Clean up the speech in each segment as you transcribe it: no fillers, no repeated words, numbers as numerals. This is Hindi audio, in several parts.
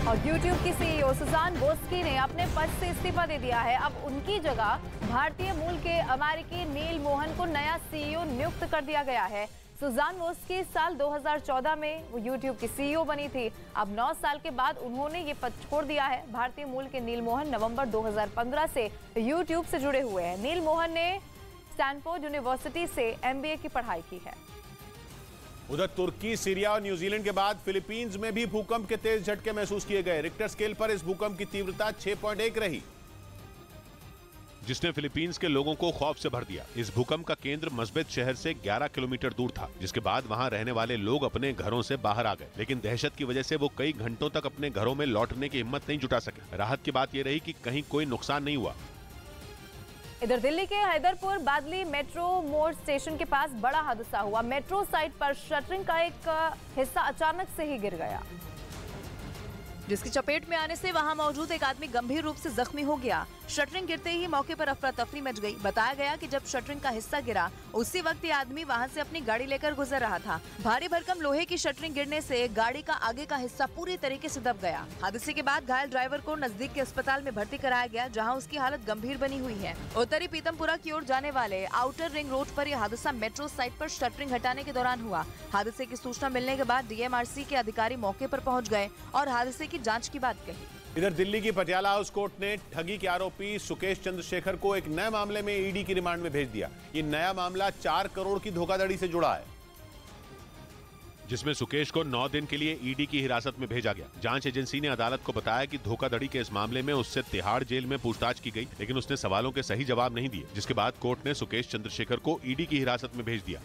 और YouTube की सीईओ सुजान वोस्की ने अपने पद से इस्तीफा दे दिया है। अब उनकी जगह भारतीय मूल के अमेरिकी नील मोहन को नया सीईओ नियुक्त कर दिया गया है। सुजान वोस्की साल 2014 में वो YouTube की सीईओ बनी थी। अब 9 साल के बाद उन्होंने ये पद छोड़ दिया है। भारतीय मूल के नील मोहन नवंबर 2015 से YouTube से जुड़े हुए हैं। नील मोहन ने स्टैनफोर्ड यूनिवर्सिटी से MBA की पढ़ाई की है। उधर तुर्की, सीरिया और न्यूजीलैंड के बाद फिलीपींस में भी भूकंप के तेज झटके महसूस किए गए। रिक्टर स्केल पर इस भूकंप की तीव्रता 6.1 रही, जिसने फिलीपींस के लोगों को खौफ से भर दिया। इस भूकंप का केंद्र मस्बेत शहर से 11 किलोमीटर दूर था, जिसके बाद वहां रहने वाले लोग अपने घरों से बाहर आ गए, लेकिन दहशत की वजह से वो कई घंटों तक अपने घरों में लौटने की हिम्मत नहीं जुटा सके। राहत की बात यह रही कि कहीं कोई नुकसान नहीं हुआ। इधर दिल्ली के हैदरपुर बादली मेट्रो मोड़ स्टेशन के पास बड़ा हादसा हुआ। मेट्रो साइट पर शटरिंग का एक हिस्सा अचानक से ही गिर गया, जिसकी चपेट में आने से वहां मौजूद एक आदमी गंभीर रूप से जख्मी हो गया। शटरिंग गिरते ही मौके पर अफरा तफरी मच गई। बताया गया कि जब शटरिंग का हिस्सा गिरा उसी वक्त ये आदमी वहां से अपनी गाड़ी लेकर गुजर रहा था। भारी भरकम लोहे की शटरिंग गिरने से गाड़ी का आगे का हिस्सा पूरी तरीके से दब गया। हादसे के बाद घायल ड्राइवर को नजदीक के अस्पताल में भर्ती कराया गया, जहाँ उसकी हालत गंभीर बनी हुई है। उत्तरी पीतमपुरा की ओर जाने वाले आउटर रिंग रोड पर यह हादसा मेट्रो साइट पर शटरिंग हटाने के दौरान हुआ। हादसे की सूचना मिलने के बाद DMRC के अधिकारी मौके पर पहुँच गए और हादसे की जाँच की बात कही। इधर दिल्ली की पटियाला हाउस कोर्ट ने ठगी के आरोपी सुकेश चंद्रशेखर को एक नए मामले में ईडी की रिमांड में भेज दिया। ये नया मामला 4 करोड़ की धोखाधड़ी से जुड़ा है, जिसमें सुकेश को 9 दिन के लिए ईडी की हिरासत में भेजा गया। जांच एजेंसी ने अदालत को बताया कि धोखाधड़ी के इस मामले में उससे तिहाड़ जेल में पूछताछ की गई, लेकिन उसने सवालों के सही जवाब नहीं दिए, जिसके बाद कोर्ट ने सुकेश चंद्रशेखर को ईडी की हिरासत में भेज दिया।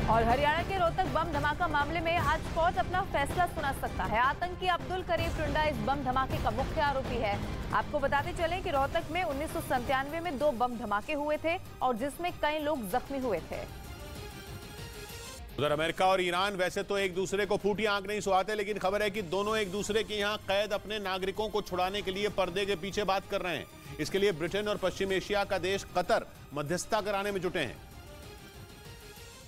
और हरियाणा के रोहतक बम धमाका मामले में आज कोर्ट अपना फैसला सुना सकता है। आतंकी अब्दुल करीम टुंडा इस बम धमाके का मुख्य आरोपी है। आपको बताते चलें कि रोहतक में 1997 में 2 बम धमाके हुए थे और जिसमें कई लोग जख्मी हुए थे। उधर अमेरिका और ईरान वैसे तो एक दूसरे को फूटी आंख नहीं सुहाते, लेकिन खबर है कि दोनों एक दूसरे के यहाँ कैद अपने नागरिकों को छुड़ाने के लिए पर्दे के पीछे बात कर रहे हैं। इसके लिए ब्रिटेन और पश्चिम एशिया का देश कतर मध्यस्थता कराने में जुटे हैं।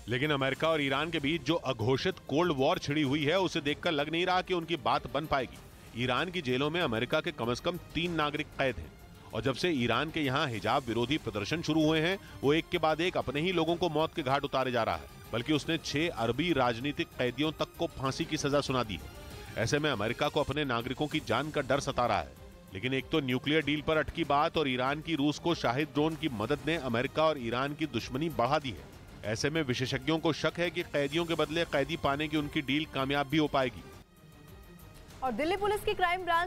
लेकिन अमेरिका और ईरान के बीच जो अघोषित कोल्ड वॉर छिड़ी हुई है, उसे देखकर लग नहीं रहा कि उनकी बात बन पाएगी। ईरान की जेलों में अमेरिका के कम से कम 3 नागरिक कैद हैं, और जब से ईरान के यहाँ हिजाब विरोधी प्रदर्शन शुरू हुए हैं, वो एक के बाद एक अपने ही लोगों को मौत के घाट उतारे जा रहा है। बल्कि उसने 6 अरबी राजनीतिक कैदियों तक को फांसी की सजा सुना दी है। ऐसे में अमेरिका को अपने नागरिकों की जान का डर सता रहा है। लेकिन एक तो न्यूक्लियर डील पर अटकी बात और ईरान की रूस को शाहिद ड्रोन की मदद ने अमेरिका और ईरान की दुश्मनी बढ़ा दी है। ऐसे में विशेषज्ञों को शक है कि कैदियों के बदले कैदी पाने की उनकी डील कामयाब भी हो पाएगी। और दिल्ली पुलिस की क्राइम ब्रांच